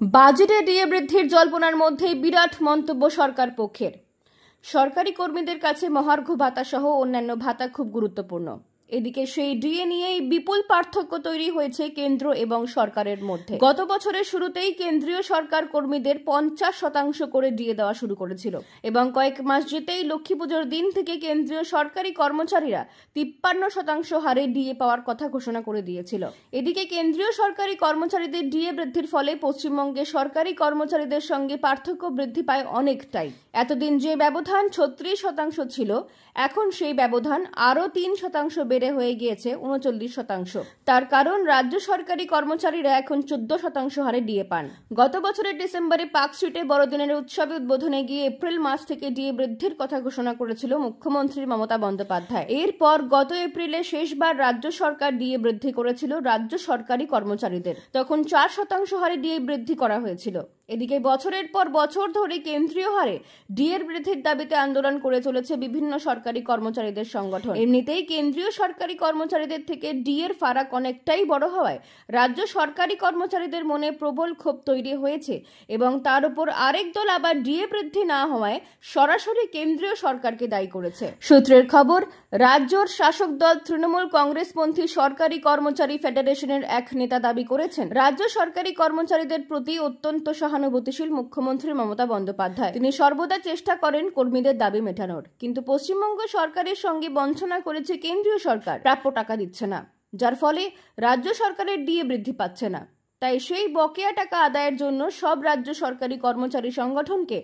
বাজেটে ডিএ বৃদ্ধির জল্পনার মধ্যেই বিরাট মন্তব্য সরকার পক্ষের। সরকারি কর্মীদের কাছে মহার্ঘ ভাতা সহ অন্যান্য ভাতা খুব গুরুত্বপূর্ণ। এদিকে সেই ডিএ নিয়েই বিপুল পার্থক্য তৈরি হয়েছে কেন্দ্র এবং সরকারের মধ্যে। গত বছরের শুরুতেই কেন্দ্রীয় সরকার কর্মীদের 50% করে ডিএ দেওয়া শুরু করেছিল এবং কয়েক মাস যেতেই লক্ষ্মী পুজোর দিন থেকে কেন্দ্রীয় সরকারি কর্মচারীরা 53% হারে ডিএ পাওয়ার কথা ঘোষণা করে দিয়েছিল। এদিকে কেন্দ্রীয় সরকারি কর্মচারীদের ডিএ বৃদ্ধির ফলে পশ্চিমবঙ্গে সরকারি কর্মচারীদের সঙ্গে পার্থক্য বৃদ্ধি পায় অনেকটাই। এতদিন যে ব্যবধান 36% ছিল, এখন সেই ব্যবধান আরও 3% বেড়ে হয়ে গিয়েছে 39%। তার কারণ রাজ্য সরকারি কর্মচারীরা এখন 14% হারে ডিএ পান। গত বছরের ডিসেম্বরে পার্কস্ট্রিটে বড়দিনের উৎসবে উদ্বোধনে গিয়ে এপ্রিল মাস থেকে ডিএ বৃদ্ধির কথা ঘোষণা করেছিল মুখ্যমন্ত্রী মমতা বন্দ্যোপাধ্যায়। এরপর গত এপ্রিলে শেষবার রাজ্য সরকার ডিএ বৃদ্ধি করেছিল রাজ্য সরকারি কর্মচারীদের। তখন 4% হারে ডিএ বৃদ্ধি করা হয়েছিল। এদিকে বছরের পর বছর ধরে কেন্দ্রীয় হারে ডিএর বৃদ্ধির দাবিতে আন্দোলন করে চলেছে বিভিন্ন সরকারি কর্মচারীদের সংগঠন। এমনিতেই কেন্দ্রীয় সরকারি কর্মচারীদের থেকে ডিএর ফারাক অনেকটাই বড় হওয়ায় রাজ্য সরকারি কর্মচারীদের মনে প্রবল ক্ষোভ তৈরি হয়েছে এবং তার উপর আরেক দল আবার ডিএ বৃদ্ধি না হওয়ায় সরাসরি কেন্দ্রীয় সরকারকে দায়ী করেছে। সূত্রের খবর, রাজ্যের শাসক দল তৃণমূল কংগ্রেসপন্থী সরকারি কর্মচারী ফেডারেশনের এক নেতা দাবি করেছেন, রাজ্য সরকারি কর্মচারীদের প্রতি অত্যন্ত সহানুভূতিশীল মুখ্যমন্ত্রী মমতা বন্দ্যোপাধ্যায়। তিনি সর্বদা চেষ্টা করেন কর্মীদের দাবি মেটানোর, কিন্তু পশ্চিমবঙ্গ সরকারের সঙ্গে বঞ্চনা করেছে কেন্দ্রীয় সরকার। প্রাপ্য টাকা দিচ্ছে না, যার ফলে রাজ্য সরকারের ডিএ বৃদ্ধি পাচ্ছে না। তাই সেই বকেয়া টাকা আদায়ের জন্য সব রাজ্য সরকারি কর্মচারী সংগঠনকে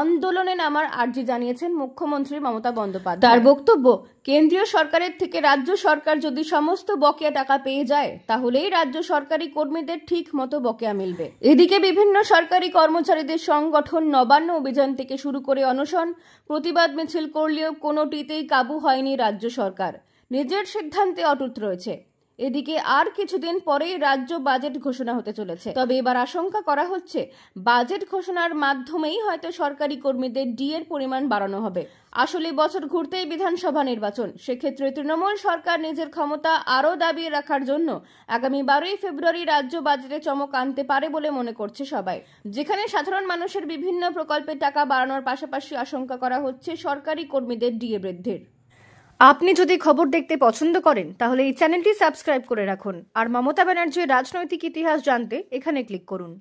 আন্দোলনে নামার আর্জি জানিয়েছেন মুখ্যমন্ত্রী মমতা বন্দ্যোপাধ্যায়। তার বক্তব্য, কেন্দ্রীয় সরকারের থেকে রাজ্য সরকার যদি সমস্ত বকেয়া টাকা পেয়ে যায়, তাহলেই রাজ্য সরকারি কর্মীদের ঠিক মতো বকেয়া মিলবে। এদিকে বিভিন্ন সরকারি কর্মচারীদের সংগঠন নবান্ন অভিযান থেকে শুরু করে অনশন, প্রতিবাদ মিছিল করলেও কোনোটিতেই কাবু হয়নি রাজ্য সরকার। নিজের সিদ্ধান্তে অটুট রয়েছে। এদিকে আর কিছুদিন পরেই রাজ্য বাজেট ঘোষণা হতে চলেছে। তবে এবার আশঙ্কা করা হচ্ছে বাজেট ঘোষণার মাধ্যমেই হয়তো সরকারি কর্মীদের ডিএর পরিমাণ বাড়ানো হবে। আসলে বছর ঘুরতেই বিধানসভা নির্বাচন, সেক্ষেত্রে তৃণমূল সরকার নিজের ক্ষমতা আরও দাবিয়ে রাখার জন্য আগামী 12ই ফেব্রুয়ারি রাজ্য বাজেটে চমক আনতে পারে বলে মনে করছে সবাই, যেখানে সাধারণ মানুষের বিভিন্ন প্রকল্পের টাকা বাড়ানোর পাশাপাশি আশঙ্কা করা হচ্ছে সরকারি কর্মীদের ডিএ বৃদ্ধির। আপনি যদি খবর দেখতে পছন্দ করেন তাহলে এই চ্যানেলটি সাবস্ক্রাইব করে রাখুন আর মমতা ব্যানার্জির রাজনৈতিক ইতিহাস জানতে এখানে ক্লিক করুন।